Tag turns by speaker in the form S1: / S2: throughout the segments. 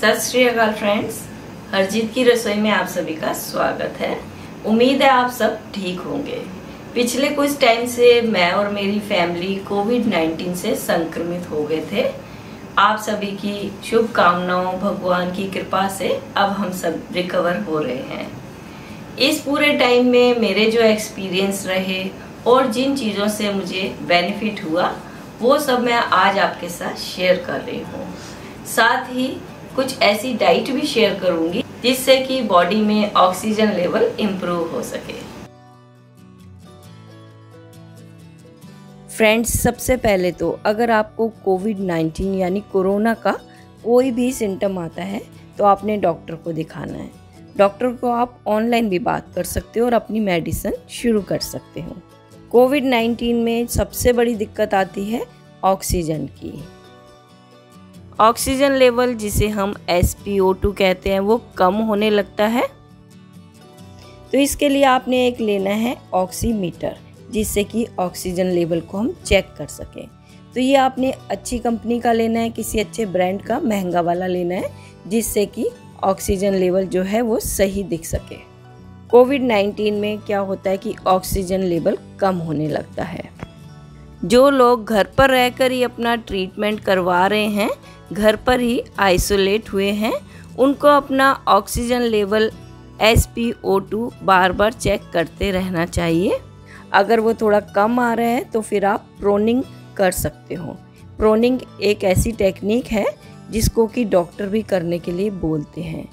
S1: सत श्री अकाल फ्रेंड्स, हरजीत की रसोई में आप सभी का स्वागत है। उम्मीद है आप सब ठीक होंगे। पिछले कुछ टाइम से मैं और मेरी फैमिली कोविड-19 से संक्रमित हो गए थे। आप सभी की शुभकामनाओं, भगवान की कृपा से अब हम सब रिकवर हो रहे हैं। इस पूरे टाइम में मेरे जो एक्सपीरियंस रहे और जिन चीज़ों से मुझे बेनिफिट हुआ वो सब मैं आज आपके साथ शेयर कर रही हूँ। साथ ही कुछ ऐसी डाइट भी शेयर करूंगी जिससे कि बॉडी में ऑक्सीजन लेवल इम्प्रूव हो सके। फ्रेंड्स, सबसे पहले तो अगर आपको कोविड-19 यानी कोरोना का कोई भी सिम्टम आता है तो आपने डॉक्टर को दिखाना है। डॉक्टर को आप ऑनलाइन भी बात कर सकते हो और अपनी मेडिसिन शुरू कर सकते हो। कोविड-19 में सबसे बड़ी दिक्कत आती है ऑक्सीजन की। ऑक्सीजन लेवल, जिसे हम SpO2 कहते हैं, वो कम होने लगता है। तो इसके लिए आपने एक लेना है ऑक्सीमीटर, जिससे कि ऑक्सीजन लेवल को हम चेक कर सकें। तो ये आपने अच्छी कंपनी का लेना है, किसी अच्छे ब्रांड का महंगा वाला लेना है, जिससे कि ऑक्सीजन लेवल जो है वो सही दिख सके। कोविड-19 में क्या होता है कि ऑक्सीजन लेवल कम होने लगता है। जो लोग घर पर रहकर ही अपना ट्रीटमेंट करवा रहे हैं, घर पर ही आइसोलेट हुए हैं, उनको अपना ऑक्सीजन लेवल SpO2 बार बार चेक करते रहना चाहिए। अगर वो थोड़ा कम आ रहा है तो फिर आप प्रोनिंग कर सकते हो। प्रोनिंग एक ऐसी टेक्निक है जिसको कि डॉक्टर भी करने के लिए बोलते हैं।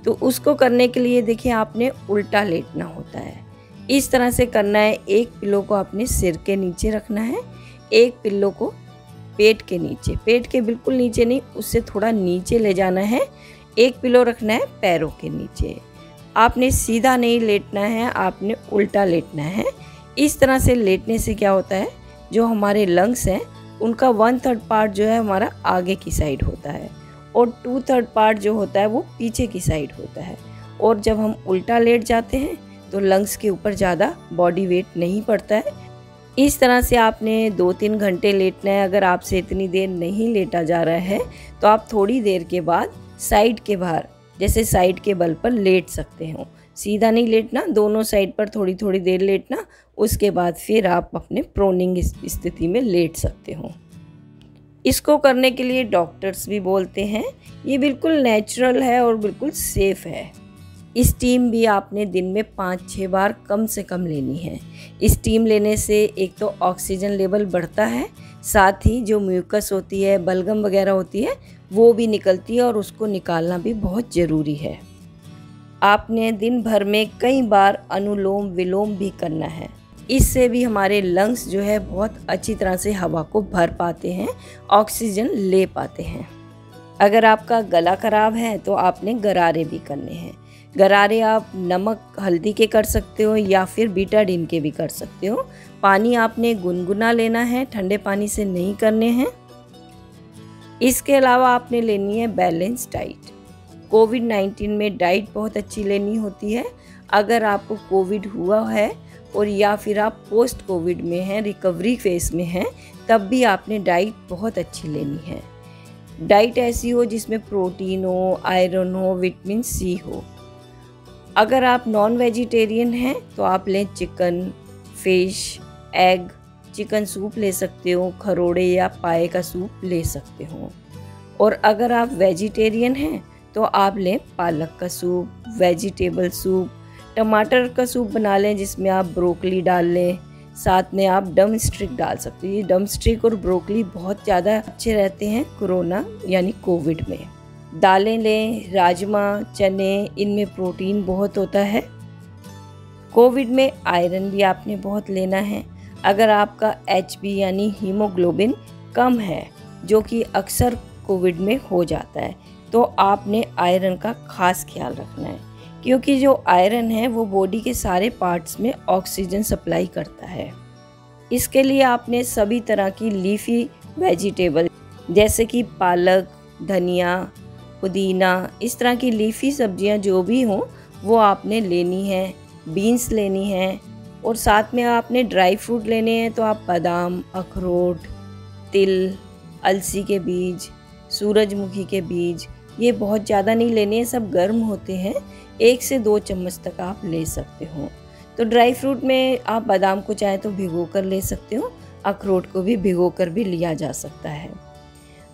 S1: तो उसको करने के लिए देखिए, आपने उल्टा लेटना होता है। इस तरह से करना है। एक पिल्लो को आपने सिर के नीचे रखना है, एक पिल्लो को पेट के नीचे, पेट के बिल्कुल नीचे नहीं, उससे थोड़ा नीचे ले जाना है। एक पिल्लो रखना है पैरों के नीचे। आपने सीधा नहीं लेटना है, आपने उल्टा लेटना है। इस तरह से लेटने से क्या होता है, जो हमारे लंग्स हैं उनका 1/3 पार्ट जो है हमारा आगे की साइड होता है और 2/3 पार्ट जो होता है वो पीछे की साइड होता है। और जब हम उल्टा लेट जाते हैं तो लंग्स के ऊपर ज़्यादा बॉडी वेट नहीं पड़ता है। इस तरह से आपने 2-3 घंटे लेटना है। अगर आपसे इतनी देर नहीं लेटा जा रहा है तो आप थोड़ी देर के बाद साइड के बाहर, जैसे साइड के बल पर लेट सकते हो। सीधा नहीं लेटना, दोनों साइड पर थोड़ी थोड़ी देर लेटना। उसके बाद फिर आप अपने प्रोनिंग स्थिति में लेट सकते हो। इसको करने के लिए डॉक्टर्स भी बोलते हैं। ये बिल्कुल नेचुरल है और बिल्कुल सेफ़ है। स्टीम भी आपने दिन में 5-6 बार कम से कम लेनी है। स्टीम लेने से एक तो ऑक्सीजन लेवल बढ़ता है, साथ ही जो म्यूकस होती है, बलगम वगैरह होती है, वो भी निकलती है और उसको निकालना भी बहुत ज़रूरी है। आपने दिन भर में कई बार अनुलोम विलोम भी करना है। इससे भी हमारे लंग्स जो है बहुत अच्छी तरह से हवा को भर पाते हैं, ऑक्सीजन ले पाते हैं। अगर आपका गला ख़राब है तो आपने गरारे भी करने हैं। गरारे आप नमक हल्दी के कर सकते हो या फिर बीटाडीन के भी कर सकते हो। पानी आपने गुनगुना लेना है, ठंडे पानी से नहीं करने हैं। इसके अलावा आपने लेनी है बैलेंस डाइट। कोविड-19 में डाइट बहुत अच्छी लेनी होती है। अगर आपको कोविड हुआ है और या फिर आप पोस्ट कोविड में हैं, रिकवरी फेस में हैं, तब भी आपने डाइट बहुत अच्छी लेनी है। डाइट ऐसी हो जिसमें प्रोटीन हो, आयरन हो, विटामिन C हो। अगर आप नॉन वेजिटेरियन हैं तो आप लें chicken, fish, egg, chicken soup ले सकते हो, खरोड़े या पाए का सूप ले सकते हो। और अगर आप वेजिटेरियन हैं तो आप लें पालक का सूप, वेजिटेबल सूप, टमाटर का सूप बना लें जिसमें आप ब्रोकली डाल लें, साथ में आप डम स्टिक डाल सकते हैं। ये डम स्टिक और ब्रोकली बहुत ज़्यादा अच्छे रहते हैं कोरोना यानी कोविड में। दालें लें, राजमा, चने, इनमें प्रोटीन बहुत होता है। कोविड में आयरन भी आपने बहुत लेना है। अगर आपका HB यानी हीमोग्लोबिन कम है, जो कि अक्सर कोविड में हो जाता है, तो आपने आयरन का खास ख्याल रखना है, क्योंकि जो आयरन है वो बॉडी के सारे पार्ट्स में ऑक्सीजन सप्लाई करता है। इसके लिए आपने सभी तरह की लीफी वेजिटेबल जैसे कि पालक, धनिया, पुदीना, इस तरह की लीफी सब्जियां जो भी हों वो आपने लेनी है। बीन्स लेनी है और साथ में आपने ड्राई फ्रूट लेने हैं। तो आप बादाम, अखरोट, तिल, अलसी के बीज, सूरजमुखी के बीज, ये बहुत ज़्यादा नहीं लेने हैं, सब गर्म होते हैं। 1 से 2 चम्मच तक आप ले सकते हो। तो ड्राई फ्रूट में आप बादाम को चाहे तो भिगो कर ले सकते हो, अखरोट को भी भिगो कर भी लिया जा सकता है।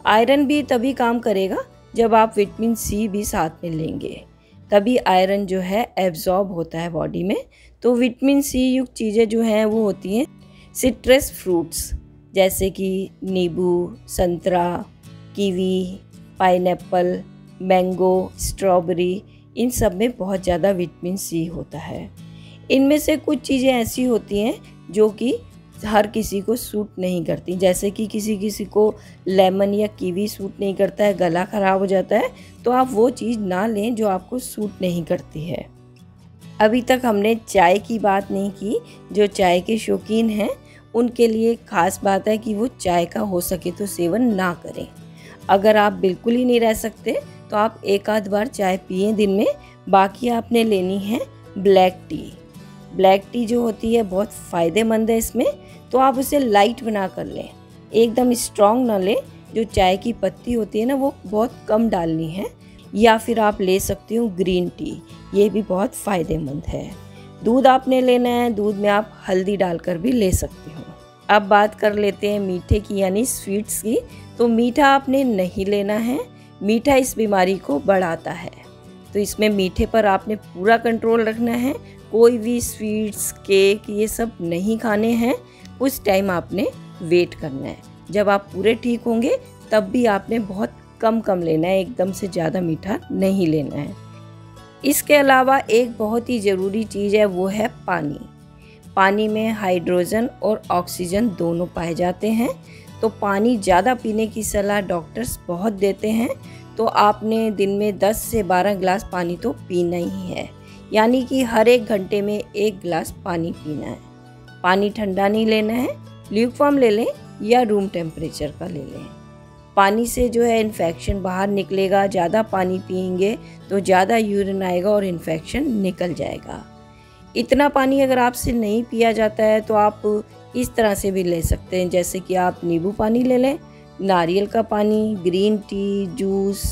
S1: आयरन भी तभी काम करेगा जब आप विटामिन सी भी साथ में लेंगे, तभी आयरन जो है एब्जॉर्ब होता है बॉडी में। तो विटामिन सी युक्त चीज़ें जो हैं वो होती हैं सिट्रस फ्रूट्स, जैसे कि नींबू, संतरा, कीवी, पाइनएप्पल, मैंगो, स्ट्रॉबेरी, इन सब में बहुत ज़्यादा विटामिन सी होता है। इनमें से कुछ चीज़ें ऐसी होती हैं जो कि हर किसी को सूट नहीं करती, जैसे कि किसी को लेमन या कीवी सूट नहीं करता है, गला ख़राब हो जाता है, तो आप वो चीज़ ना लें जो आपको सूट नहीं करती है। अभी तक हमने चाय की बात नहीं की। जो चाय के शौकीन हैं उनके लिए ख़ास बात है कि वो चाय का हो सके तो सेवन ना करें। अगर आप बिल्कुल ही नहीं रह सकते तो आप एक आध बार चाय पिएं दिन में। बाकी आपने लेनी है ब्लैक टी। ब्लैक टी जो होती है बहुत फ़ायदेमंद है इसमें, तो आप उसे लाइट बना कर लें, एकदम स्ट्रॉन्ग ना लें। जो चाय की पत्ती होती है ना वो बहुत कम डालनी है। या फिर आप ले सकते हो ग्रीन टी, ये भी बहुत फ़ायदेमंद है। दूध आपने लेना है, दूध में आप हल्दी डालकर भी ले सकते हो। अब बात कर लेते हैं मीठे की यानी स्वीट्स की। तो मीठा आपने नहीं लेना है, मीठा इस बीमारी को बढ़ाता है। तो इसमें मीठे पर आपने पूरा कंट्रोल रखना है। कोई भी स्वीट्स, केक, ये सब नहीं खाने हैं। उस टाइम आपने वेट करना है। जब आप पूरे ठीक होंगे तब भी आपने बहुत कम लेना है, एकदम से ज़्यादा मीठा नहीं लेना है। इसके अलावा एक बहुत ही ज़रूरी चीज़ है, वो है पानी। पानी में हाइड्रोजन और ऑक्सीजन दोनों पाए जाते हैं, तो पानी ज़्यादा पीने की सलाह डॉक्टर्स बहुत देते हैं। तो आपने दिन में 10 से 12 गिलास पानी तो पीना ही है, यानी कि हर 1 घंटे में 1 गिलास पानी पीना है। पानी ठंडा नहीं लेना है, ल्यूकवार्म ले लें या रूम टेम्परेचर का ले लें। पानी से जो है इन्फेक्शन बाहर निकलेगा। ज़्यादा पानी पिएंगे तो ज़्यादा यूरिन आएगा और इन्फेक्शन निकल जाएगा। इतना पानी अगर आपसे नहीं पिया जाता है तो आप इस तरह से भी ले सकते हैं, जैसे कि आप नींबू पानी ले लें, नारियल का पानी, ग्रीन टी, जूस,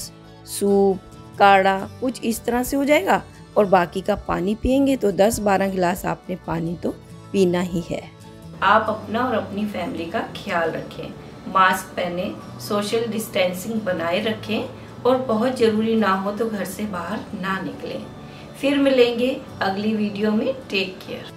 S1: सूप, काढ़ा, कुछ इस तरह से हो जाएगा। और बाकी का पानी पिएंगे तो 10-12 गिलास आपने पानी तो पीना ही है। आप अपना और अपनी फैमिली का ख्याल रखें, मास्क पहने, सोशल डिस्टेंसिंग बनाए रखें और बहुत ज़रूरी ना हो तो घर से बाहर ना निकलें। फिर मिलेंगे अगली वीडियो में। Take care.